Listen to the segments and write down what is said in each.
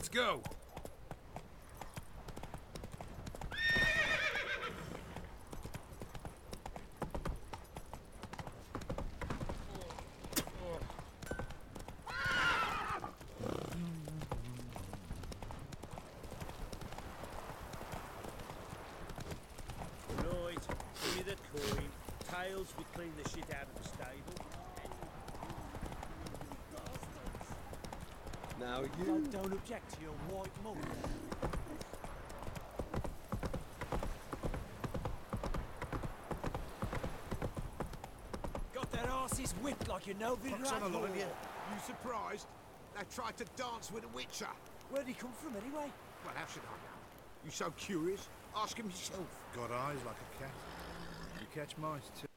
Let's go. Tails, we clean the shit out of the stable. Now you don't object to your white mug. Got their asses whipped like you know. Fox on the line, yeah. You surprised? They tried to dance with a witcher. Where'd he come from anyway? Well, how should I know? You so curious? Ask him yourself. Got eyes like a cat. You catch mice too.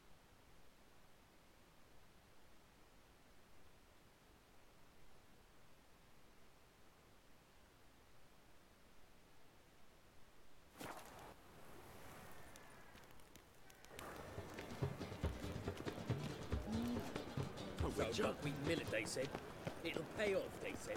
We mill it, they said. It'll pay off, they said.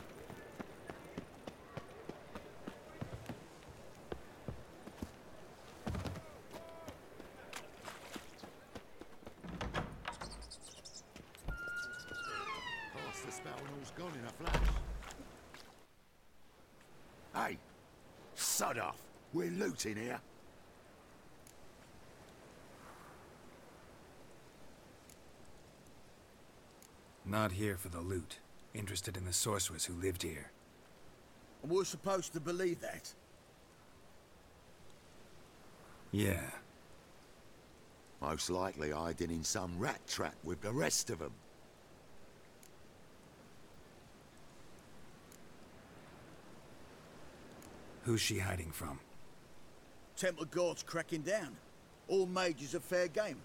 Past the spell and all's gone in a flash. Hey, sod off. We're looting here. Not here for the loot. Interested in the sorceress who lived here. And we're supposed to believe that? Yeah. Most likely hiding in some rat trap with the rest of them. Who's she hiding from? Temple guards cracking down. All mages are fair game.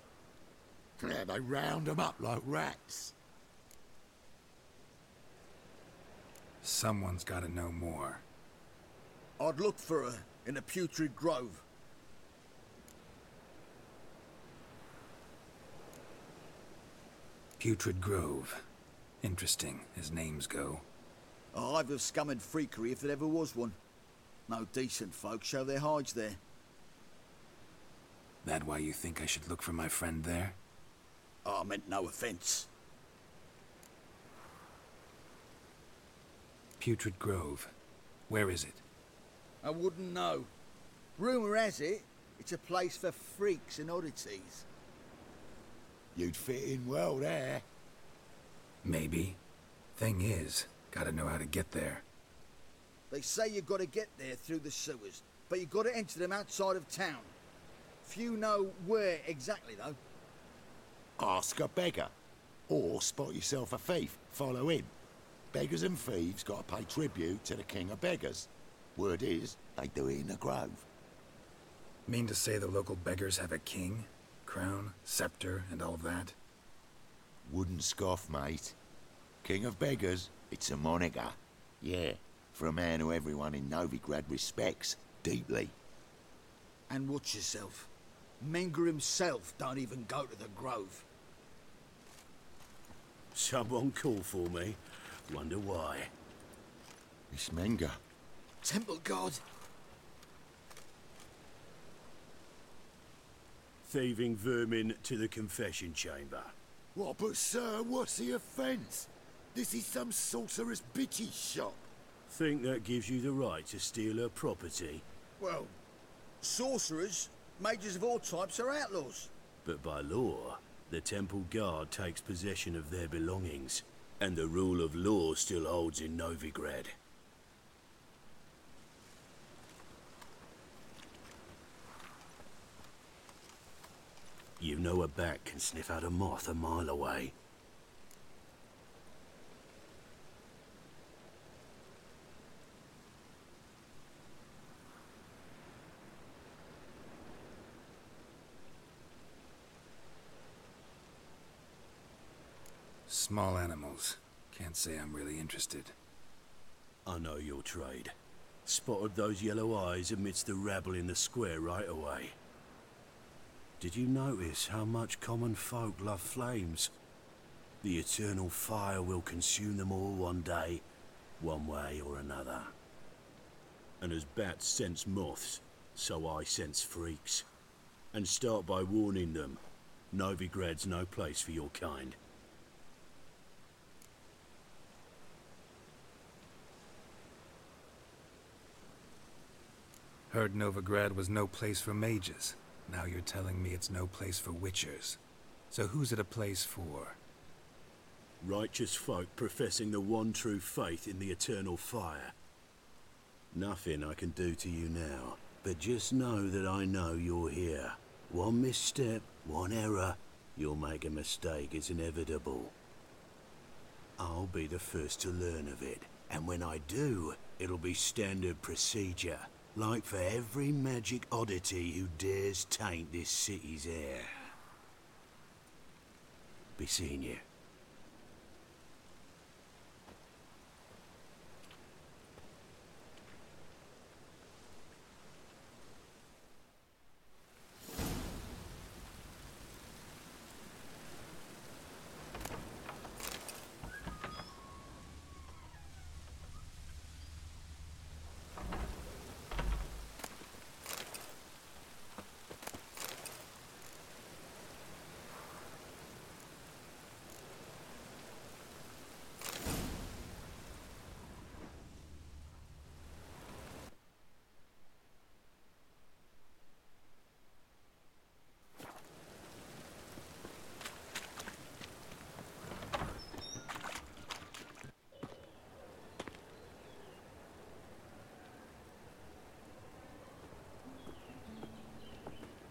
Yeah, they round them up like rats. Someone's gotta know more. I'd look for her in the Putrid Grove. Putrid Grove. Interesting, as names go. A hive of scum and freakery if there ever was one. No decent folk show their hides there. That why you think I should look for my friend there? I meant no offence. Putrid Grove. Where is it? I wouldn't know. Rumour has it, it's a place for freaks and oddities. You'd fit in well there. Maybe. Thing is, gotta know how to get there. They say you've got to get there through the sewers, but you've got to enter them outside of town. Few know where exactly, though. Ask a beggar. Or spot yourself a thief. Follow him. Beggars and thieves got to pay tribute to the king of beggars. Word is, they do it in the grove. Mean to say the local beggars have a king? Crown, scepter, and all that? Wouldn't scoff, mate. King of beggars, it's a moniker. Yeah, for a man who everyone in Novigrad respects deeply. And watch yourself. Menger himself don't even go to the grove. Someone call for me. Wonder why. It's Menger. Temple guard. Thieving vermin to the confession chamber. What, but sir, what's the offence? This is some sorcerer's bitchy shop. Think that gives you the right to steal her property? Well, sorcerers, mages of all types are outlaws. But by law, the temple guard takes possession of their belongings. And the rule of law still holds in Novigrad. You know a bat can sniff out a moth a mile away. Small animals. Can't say I'm really interested. I know your trade. Spotted those yellow eyes amidst the rabble in the square right away. Did you notice how much common folk love flames? The eternal fire will consume them all one day, one way or another. And as bats sense moths, so I sense freaks. And start by warning them. Novigrad's no place for your kind. Heard Novigrad was no place for mages. Now you're telling me it's no place for witchers. So who's it a place for? Righteous folk professing the one true faith in the eternal fire. Nothing I can do to you now, but just know that I know you're here. One misstep, one error, you'll make a mistake, it's inevitable. I'll be the first to learn of it, and when I do, it'll be standard procedure. Like for every magic oddity who dares taint this city's air. Be seeing you.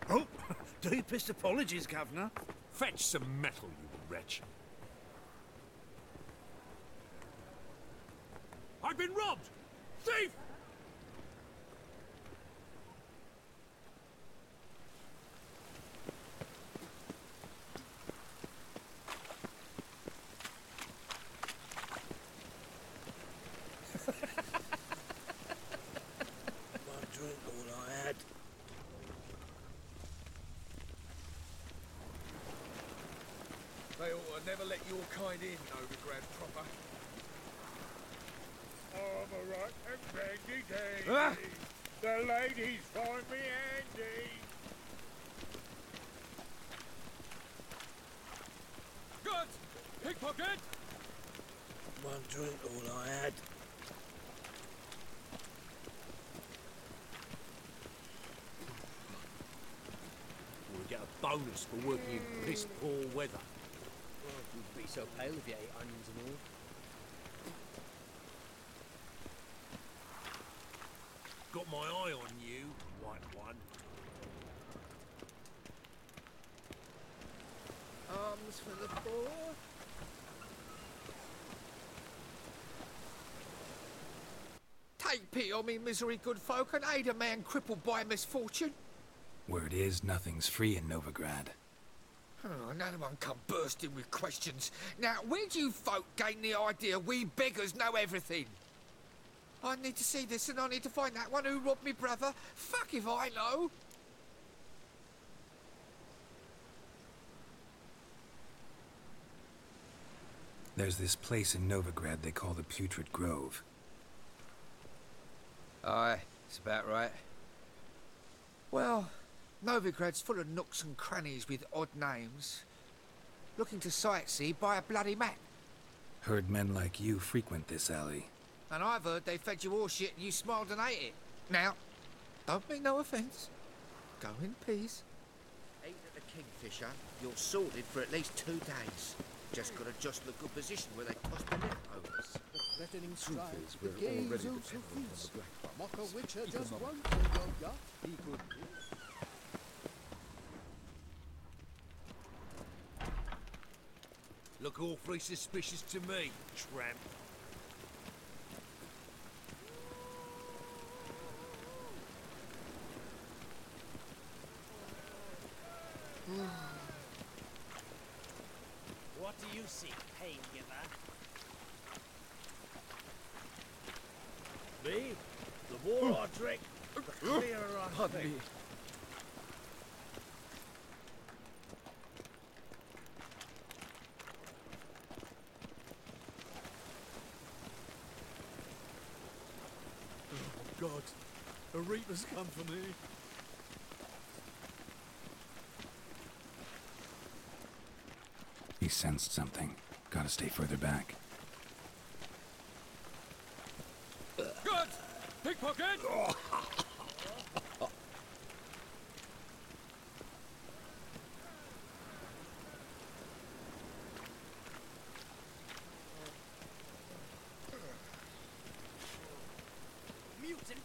Oh, deepest apologies, Governor. Fetch some metal, you wretch. I've been robbed! Thief! One drink, all I had. They ought to never let your kind in, Novigrad proper. I'm a right and bendy day. Ah! The ladies find me handy. Good! Pickpocket! One drink, all I had. We'll get a bonus for working in piss poor weather. You'd be so pale if you ate onions and all. Got my eye on you, white one. Arms for the poor. Take pity on me, misery, good folk, and aid a man crippled by misfortune. Word is, nothing's free in Novigrad. Oh, another one come bursting with questions. Now, where do you folk gain the idea we beggars know everything? I need to see this and I need to find that one who robbed me brother. Fuck if I know. There's this place in Novigrad they call the Putrid Grove. Aye, it's about right. Well, Novigrad's full of nooks and crannies with odd names. Looking to sightsee, buy a bloody map. Heard men like you frequent this alley. And I've heard they fed you all shit and you smiled and ate it. Now, don't mean no offence. Go in peace. Eat at the Kingfisher, you're sorted for at least 2 days. Just gotta just the good position where they toss the leftovers. Threatening stride, is, the we're gaze already also dependent on feast. the Black Mock a Buttons. witcher Even just on- won't in your gut. He could Look awfully suspicious to me, tramp. What do you seek, pain giver? Me? The more I drink, the clearer I think. God, God, a reaper's company. He sensed something. Gotta stay further back. Good! Pickpocket! Mutant!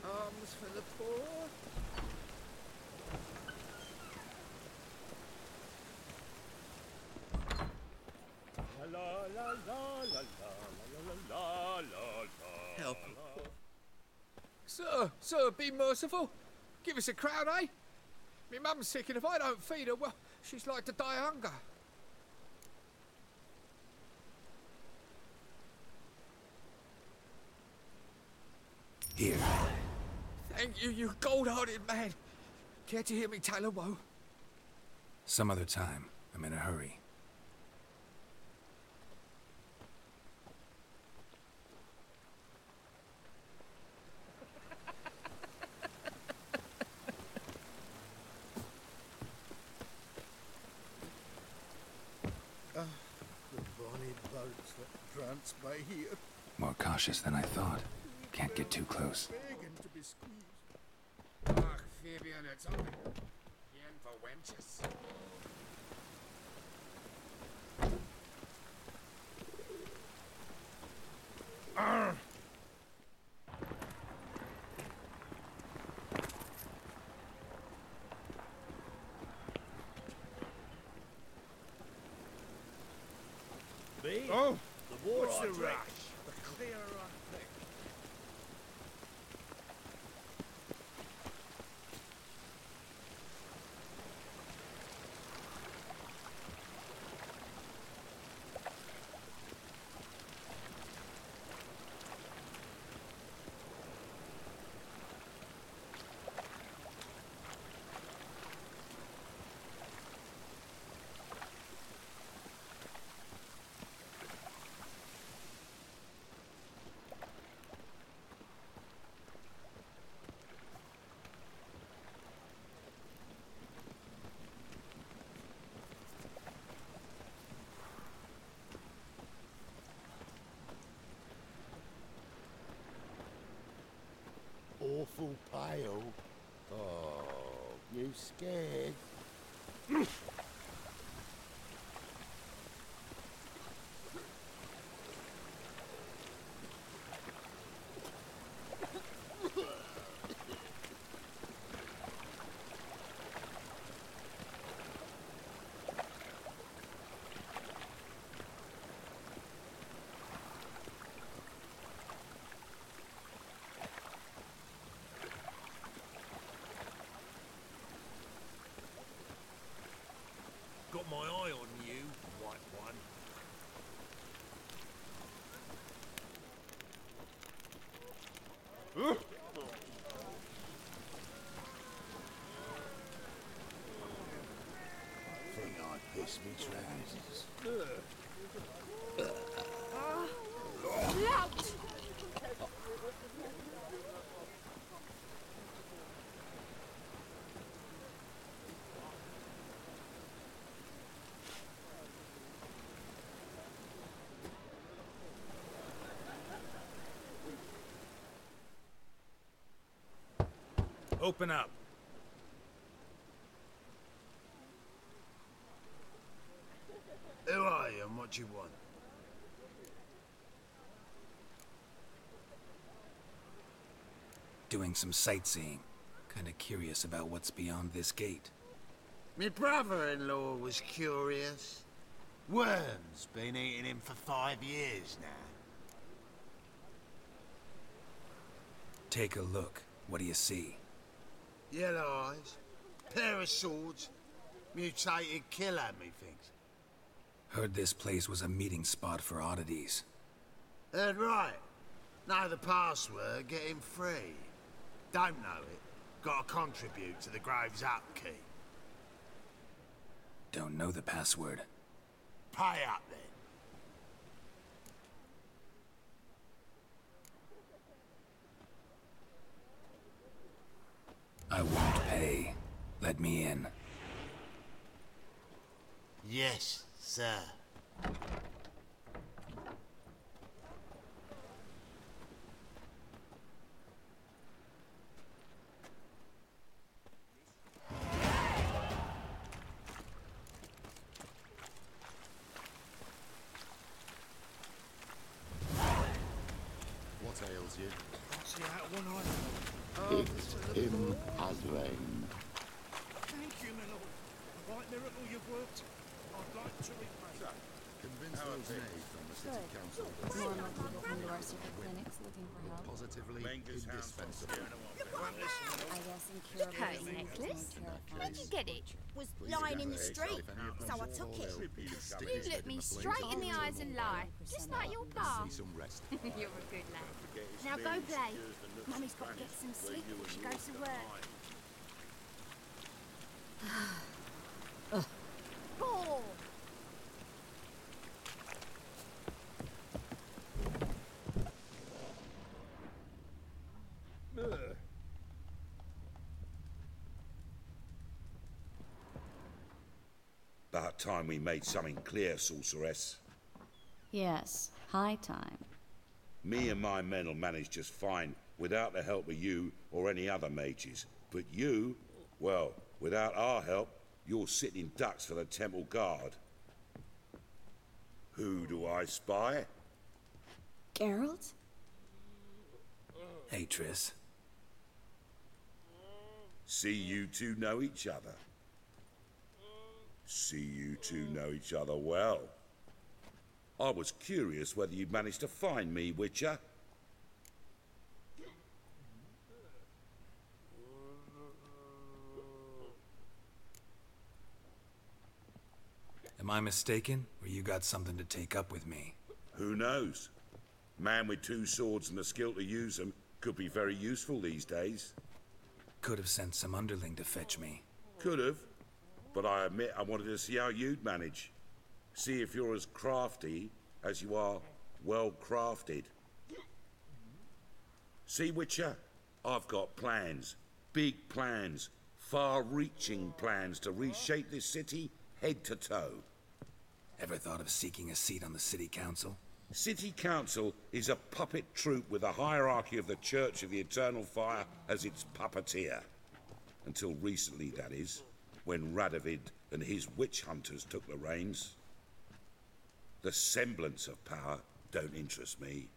Arms for the poor. La la la la la la la la la. Help. Sir, be merciful. Give us a crown, eh? Me mum's sick, and if I don't feed her, well, she's like to die of hunger. Here. Thank you, you gold-hearted man. Care to hear me tell a woe? Some other time. I'm in a hurry. The bonny boats that prance by here, More cautious than I thought. Can't get too close. begging to be squeezed. Ach, Fabian, it's on. Yen for wenches. Me? Oh! The war What's I the drink, rush? the clearer I think. Awful pale. Oh, you scared? Got my eye on you, white one. Think I pissed me trousers. Open up. Who are you and what do you want? Doing some sightseeing. Kinda curious about what's beyond this gate. My brother-in-law was curious. Worms been eating him for 5 years now. Take a look. What do you see? Yellow eyes, pair of swords, mutated killer, methinks. Heard this place was a meeting spot for oddities. Heard right. Know the password, get him free. Don't know it, gotta contribute to the Grave's upkeep. Don't know the password. Pay up then. I won't pay. Let me in. Yes, sir. What ails you? See out one eye. It's him has reigned. Thank you, my lord. Right miracle you've worked. I'd like to repay. Convince those knaves from the city council. More and more people come to our secret clinics looking for help. Positively indispensable. I guess incurable Pretty disease necklace. and terrifying. Where'd you get it? Was lying in the street, so I took it. You look me straight in the eyes and lie, just like your pa. Some rest. You're a good lad. Now go play. Mummy's got to get some sleep before she goes to work. Oh. About time we made something clear, sorceress. Yes, high time. Me and my men'll manage just fine without the help of you or any other mages. But you, well, without our help, you're sitting ducks for the temple guard. Who do I spy? Geralt? Hey, Triss. See you two know each other. See you two know each other well. I was curious whether you'd managed to find me, Witcher. Am I mistaken, or you got something to take up with me? Who knows? Man with two swords and the skill to use them could be very useful these days. Could have sent some underling to fetch me. Could have, but I admit I wanted to see how you'd manage. See if you're as crafty as you are well crafted. See, Witcher, I've got plans. Big plans. Far-reaching plans to reshape this city head to toe. Ever thought of seeking a seat on the city council? City Council is a puppet troupe with a hierarchy of the Church of the Eternal Fire as its puppeteer. Until recently, that is, when Radovid and his witch hunters took the reins. The semblance of power don't interest me.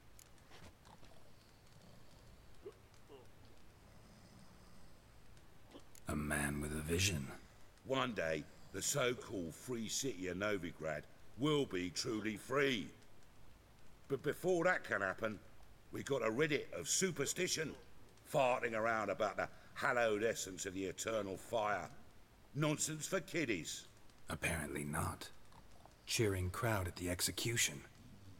A man with a vision. One day, the so-called free city of Novigrad will be truly free. But before that can happen, we got to rid it of superstition, farting around about the hallowed essence of the eternal fire. Nonsense for kiddies. Apparently not. Cheering crowd at the execution.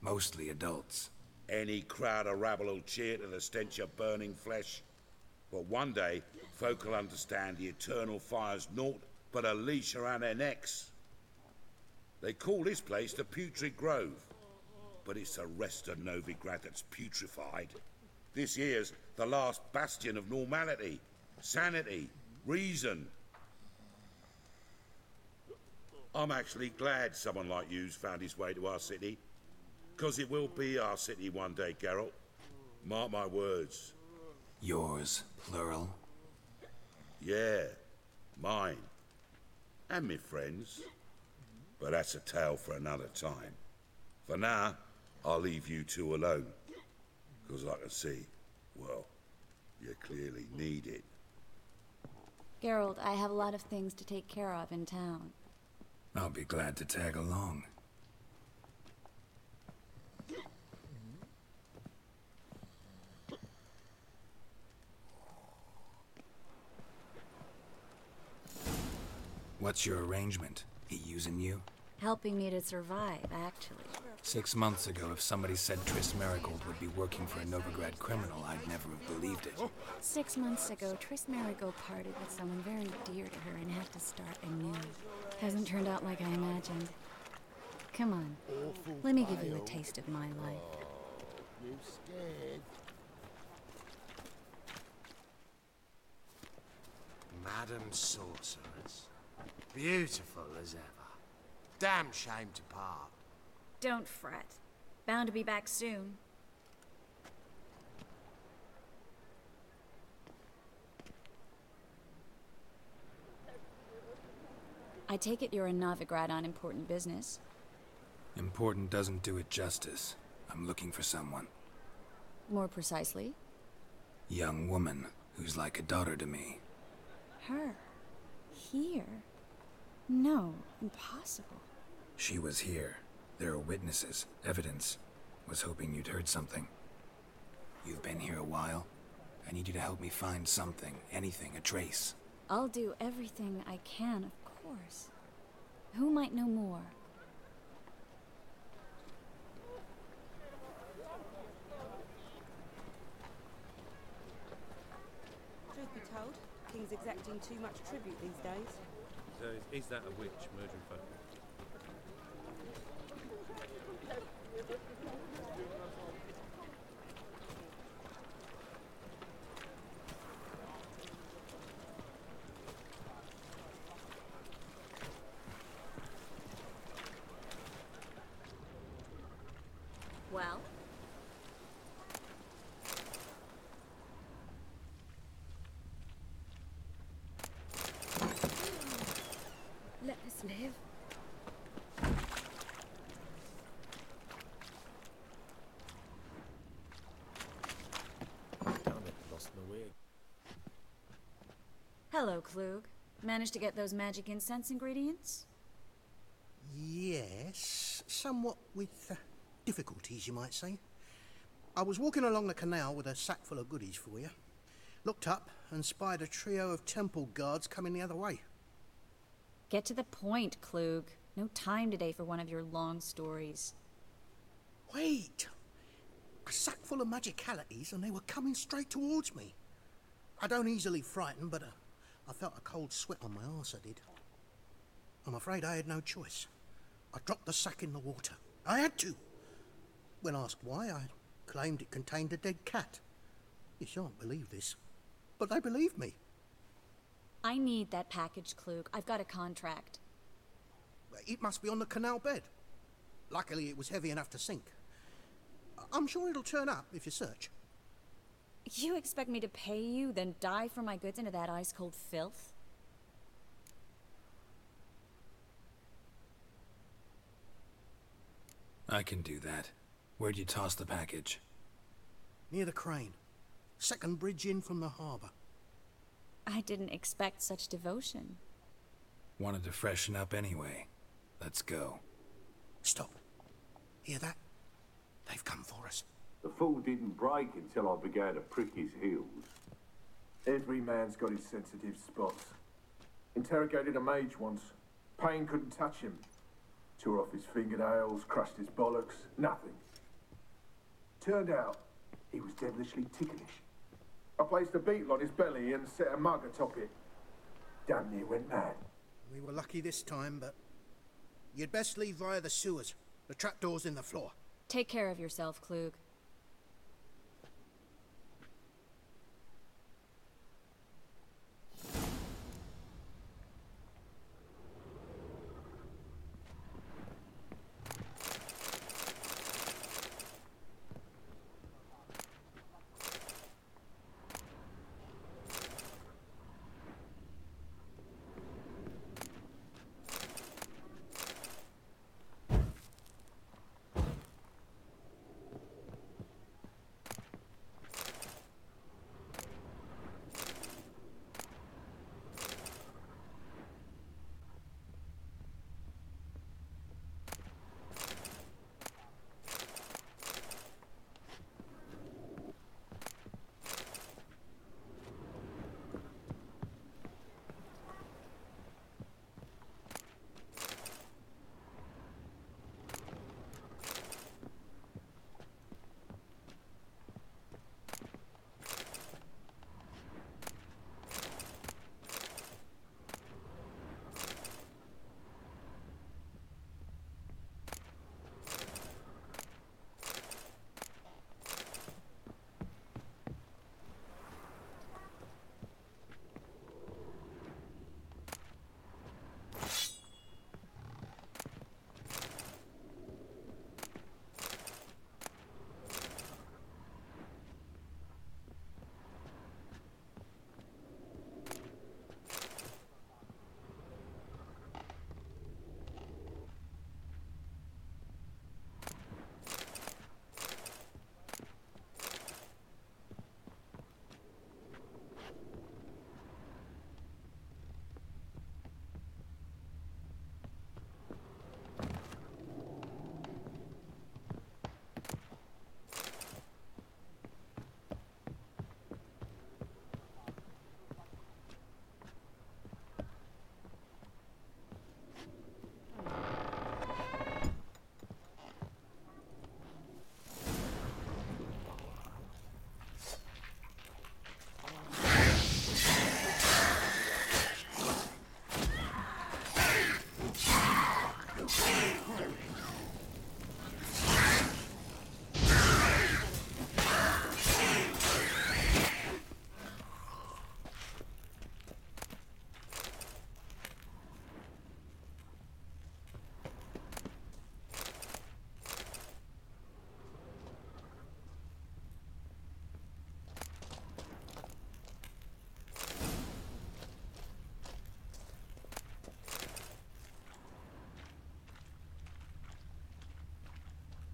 Mostly adults. Any crowd of rabble will cheer to the stench of burning flesh. But one day, folk will understand the eternal fire's naught but a leash around their necks. They call this place the Putrid Grove, but it's the rest of Novigrad that's putrefied. This here's the last bastion of normality, sanity, reason. I'm actually glad someone like you's found his way to our city, 'cause it will be our city one day, Geralt. Mark my words. Yours, plural? Yeah, mine. And me friends. But that's a tale for another time. For now, I'll leave you two alone. 'Cause I can see, well, you clearly need it. Geralt, I have a lot of things to take care of in town. I'll be glad to tag along. What's your arrangement? He using you? Helping me to survive, actually. 6 months ago, if somebody said Triss Marigold would be working for a Novigrad criminal, I'd never have believed it. 6 months ago, Triss Marigold parted with someone very dear to her and had to start anew. Hasn't turned out like I imagined. Come on, let me give you a taste of my life. You scared? Madam Sorceress. Beautiful as ever. Damn shame to part. Don't fret. Bound to be back soon. I take it you're in Novigrad on important business. Important doesn't do it justice. I'm looking for someone. More precisely? Young woman who's like a daughter to me. Her? Here? No, impossible. She was here. There are witnesses, evidence. Was hoping you'd heard something. You've been here a while. I need you to help me find something, anything, a trace. I'll do everything I can, of course. Who might know more? Truth be told, King's exacting too much tribute these days. So is that a witch murdering folk? Well? Let us live. Damn it, lost my wig. Hello, Klug. Managed to get those magic incense ingredients? Yes, somewhat with difficulties, you might say. I was walking along the canal with a sack full of goodies for you. Looked up and spied a trio of temple guards coming the other way. Get to the point, Klug. No time today for one of your long stories. Wait! A sack full of magicalities and they were coming straight towards me. I don't easily frighten, but I felt a cold sweat on my arse, I did. I'm afraid I had no choice. I dropped the sack in the water. I had to. When asked why, I claimed it contained a dead cat. You shan't believe this, but they believed me. I need that package, Klug. I've got a contract. It must be on the canal bed. Luckily, it was heavy enough to sink. I'm sure it'll turn up if you search. You expect me to pay you, then dive for my goods into that ice-cold filth? I can do that. Where'd you toss the package? Near the crane. Second bridge in from the harbour. I didn't expect such devotion. Wanted to freshen up anyway. Let's go. Stop. Hear that? They've come for us. The fall didn't break until I began to prick his heels. Every man's got his sensitive spots. Interrogated a mage once. Pain couldn't touch him. Tore off his fingernails, crushed his bollocks, nothing. Turned out, he was devilishly ticklish. I placed a beetle on his belly and set a mug atop it. Damn near went mad. We were lucky this time, but you'd best leave via the sewers. The trapdoor's in the floor. Take care of yourself, Klug.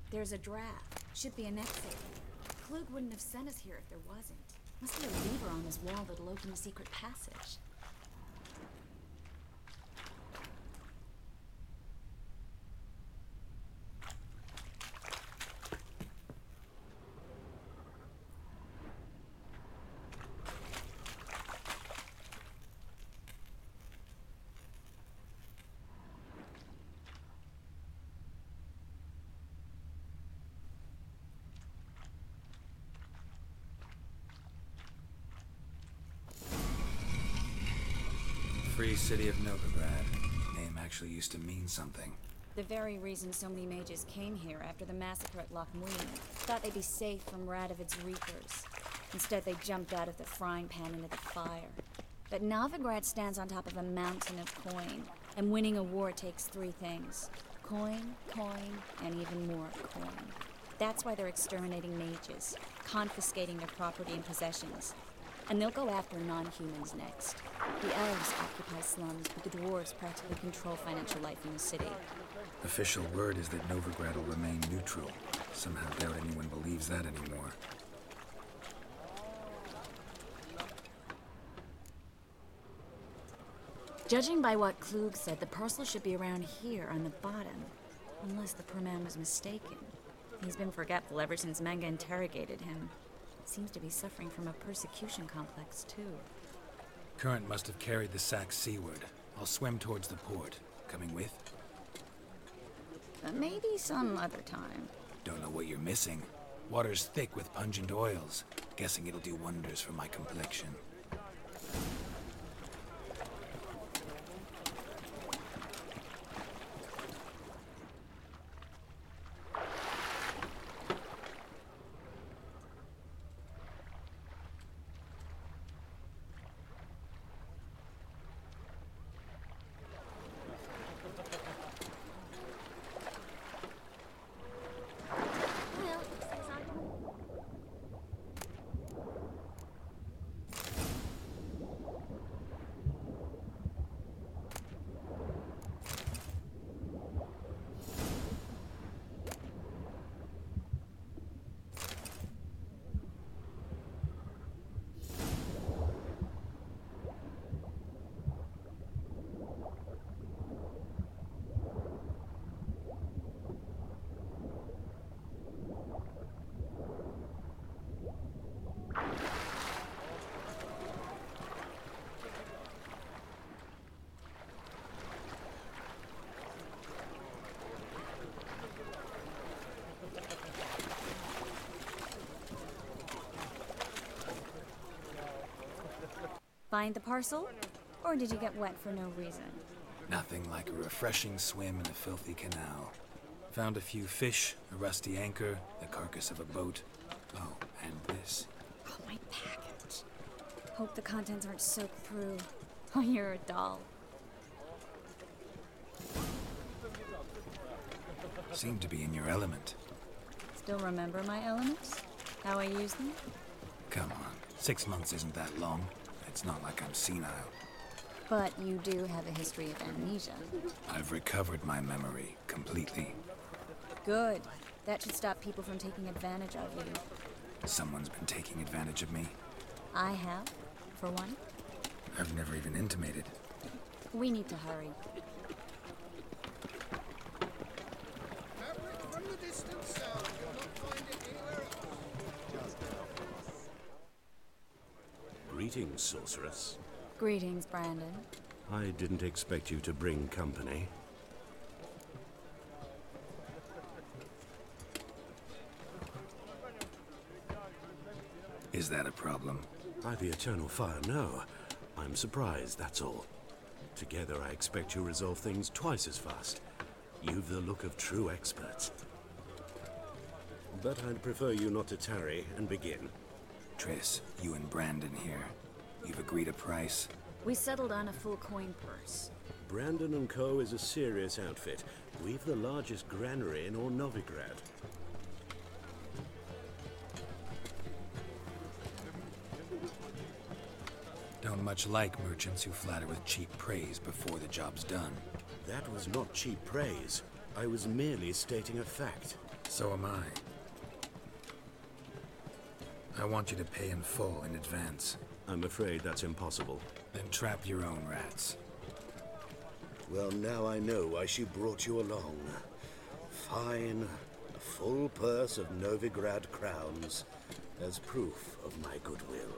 There's a draft. Should be an exit. Klug wouldn't have sent us here if there wasn't. Must be a lever on this wall that'll open a secret passage. Free city of Novigrad. Name actually used to mean something. The very reason so many mages came here after the massacre at Loch Muin. Thought they'd be safe from Radovid's reapers. Instead, they jumped out of the frying pan into the fire. But Novigrad stands on top of a mountain of coin, and winning a war takes three things. Coin, coin, and even more coin. That's why they're exterminating mages, confiscating their property and possessions. And they'll go after non-humans next. The elves occupy slums, but the dwarves practically control financial life in the city. Official word is that Novigrad will remain neutral. Somehow doubt anyone believes that anymore. Judging by what Klug said, the parcel should be around here on the bottom. Unless the poor man was mistaken. He's been forgetful ever since Manga interrogated him. Seems to be suffering from a persecution complex, too. Current must have carried the sack seaward. I'll swim towards the port. Coming with? Maybe some other time. Don't know what you're missing. Water's thick with pungent oils. Guessing it'll do wonders for my complexion. Find the parcel? Or did you get wet for no reason? Nothing like a refreshing swim in a filthy canal. Found a few fish, a rusty anchor, the carcass of a boat. Oh, and this. Oh, my package. Hope the contents aren't soaked through. Oh, you're a doll. Seem to be in your element. Still remember my elements? How I use them? Come on, 6 months isn't that long. It's not like I'm senile. But you do have a history of amnesia. I've recovered my memory completely. Good. That should stop people from taking advantage of you. Someone's been taking advantage of me. I have, for one. I've never even intimated. We need to hurry. Greetings, sorceress. Greetings, Brandon. I didn't expect you to bring company. Is that a problem? By the eternal fire, no. I'm surprised, that's all. Together, I expect you resolve things twice as fast. You've the look of true experts. But I'd prefer you not to tarry and begin. Triss, you and Brandon here. You've agreed a price? We settled on a full coin purse. Brandon & Co. is a serious outfit. We've the largest granary in all Novigrad. Don't much like merchants who flatter with cheap praise before the job's done. That was not cheap praise. I was merely stating a fact. So am I. I want you to pay in full in advance. I'm afraid that's impossible. Then trap your own rats. Well, now I know why she brought you along. Fine, a full purse of Novigrad crowns as proof of my goodwill.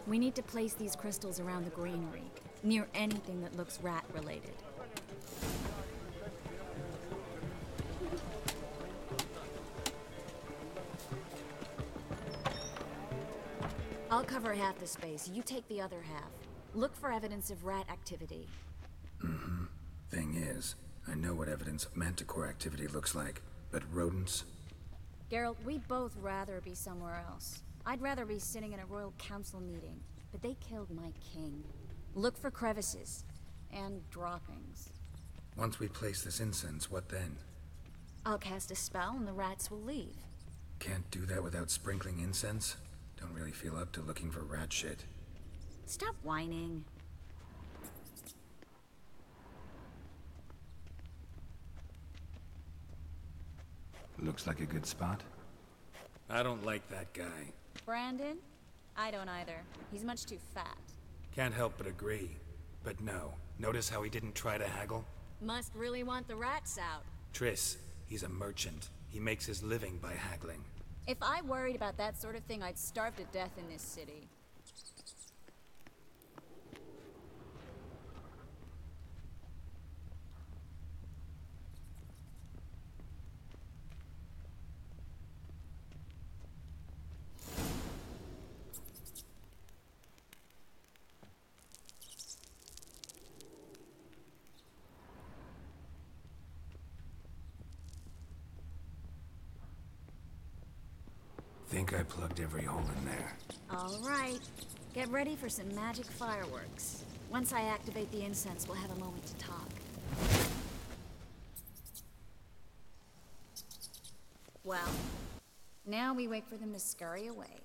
We need to place these crystals around the granary, near anything that looks rat-related. I'll cover half the space, you take the other half. Look for evidence of rat activity. Mm-hmm. Thing is, I know what evidence of manticore activity looks like, but rodents? Geralt, we'd both rather be somewhere else. I'd rather be sitting in a royal council meeting, but they killed my king. Look for crevices, and droppings. Once we place this incense, what then? I'll cast a spell and the rats will leave. Can't do that without sprinkling incense? Don't really feel up to looking for rat shit. Stop whining. Looks like a good spot. I don't like that guy. Brandon? I don't either. He's much too fat. Can't help but agree. But no. Notice how he didn't try to haggle? Must really want the rats out. Triss, he's a merchant. He makes his living by haggling. If I worried about that sort of thing, I'd starve to death in this city. Think I plugged every hole in there. All right. Get ready for some magic fireworks. Once I activate the incense, we'll have a moment to talk. Well, now we wait for them to scurry away.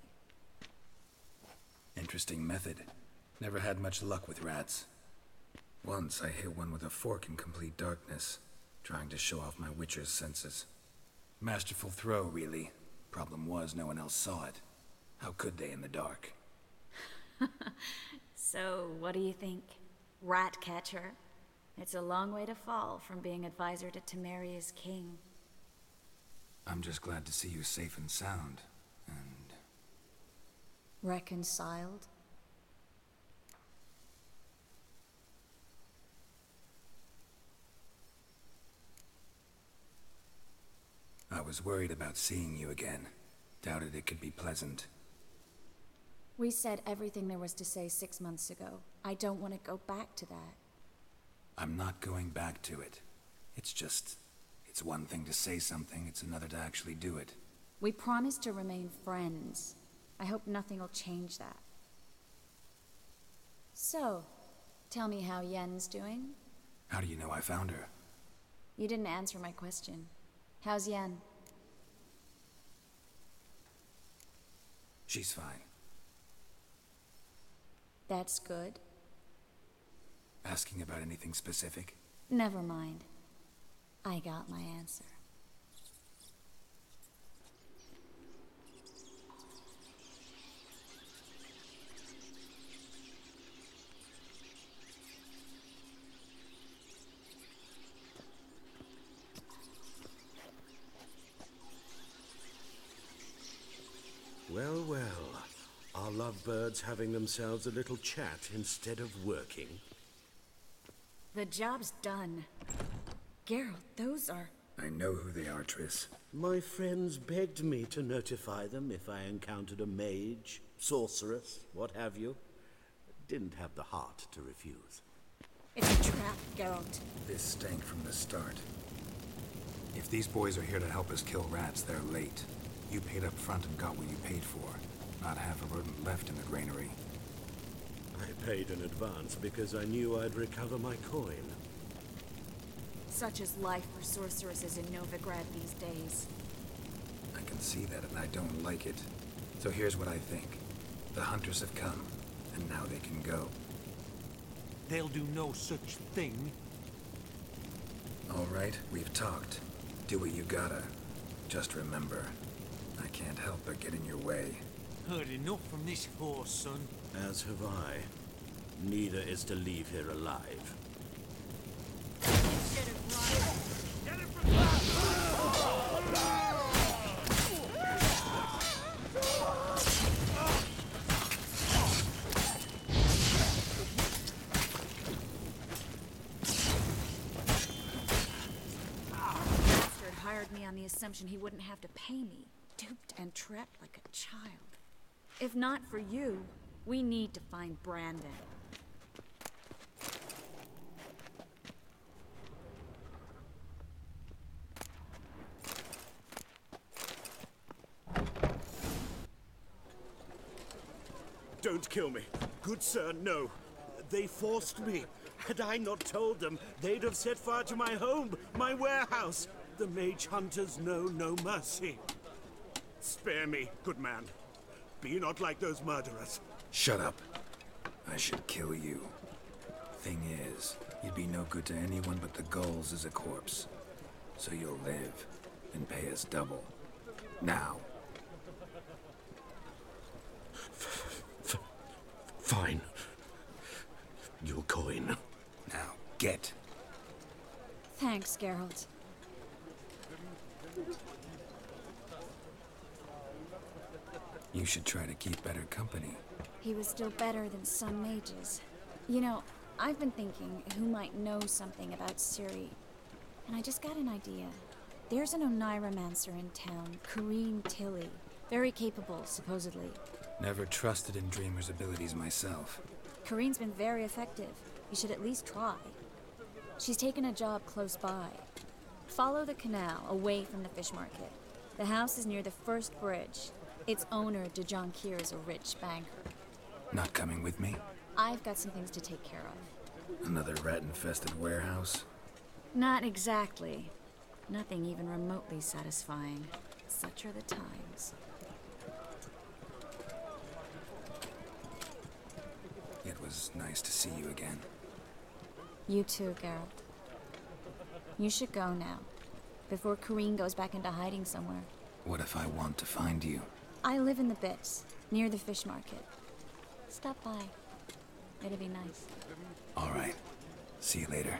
Interesting method. Never had much luck with rats. Once I hit one with a fork in complete darkness, trying to show off my witcher's senses. Masterful throw, really. Problem was, no one else saw it. How could they in the dark? So, what do you think? Rat catcher? It's a long way to fall from being advisor to Temeria's king. I'm just glad to see you safe and sound, and... Reconciled? I was worried about seeing you again. Doubted it could be pleasant. We said everything there was to say 6 months ago. I don't want to go back to that. I'm not going back to it. It's just... It's one thing to say something, it's another to actually do it. We promised to remain friends. I hope nothing will change that. So, tell me how Yen's doing? How do you know I found her? You didn't answer my question. How's Yen? She's fine. That's good. Asking about anything specific? Never mind. I got my answer. Well, well. Are lovebirds having themselves a little chat instead of working? The job's done. Geralt, those are... I know who they are, Triss. My friends begged me to notify them if I encountered a mage, sorceress, what have you. Didn't have the heart to refuse. It's a trap, Geralt. This stank from the start. If these boys are here to help us kill rats, they're late. You paid up front and got what you paid for. Not half a rodent left in the granary. I paid in advance because I knew I'd recover my coin. Such is life for sorceresses in Novigrad these days. I can see that and I don't like it. So here's what I think. The hunters have come, and now they can go. They'll do no such thing. All right, we've talked. Do what you gotta. Just remember, I can't help but get in your way. Heard enough from this horse, son. As have I. Neither is to leave here alive. Hired me on the assumption he wouldn't have to pay me. Duped and trapped like a child. If not for you, we need to find Brandon. Don't kill me. Good sir, no. They forced me. Had I not told them, they'd have set fire to my home, my warehouse. The mage hunters know no mercy. Spare me, good man. Be not like those murderers. Shut up. I should kill you. Thing is, you'd be no good to anyone but the gulls as a corpse. So you'll live and pay us double. Now. Fine. Your coin. Now, get. Thanks, Geralt. You should try to keep better company. He was still better than some mages. You know, I've been thinking who might know something about Ciri. And I just got an idea. There's an Oneiromancer in town, Corrine Tilly. Very capable, supposedly. Never trusted in Dreamer's abilities myself. Corrine's been very effective. You should at least try. She's taken a job close by. Follow the canal, away from the fish market. The house is near the first bridge. Its owner, Dejon Kier, is a rich banker. Not coming with me? I've got some things to take care of. Another rat-infested warehouse? Not exactly. Nothing even remotely satisfying. Such are the times. It was nice to see you again. You too, Geralt. You should go now, before Corrine goes back into hiding somewhere. What if I want to find you? I live in the Bits, near the fish market. Stop by. It'll be nice. All right. See you later.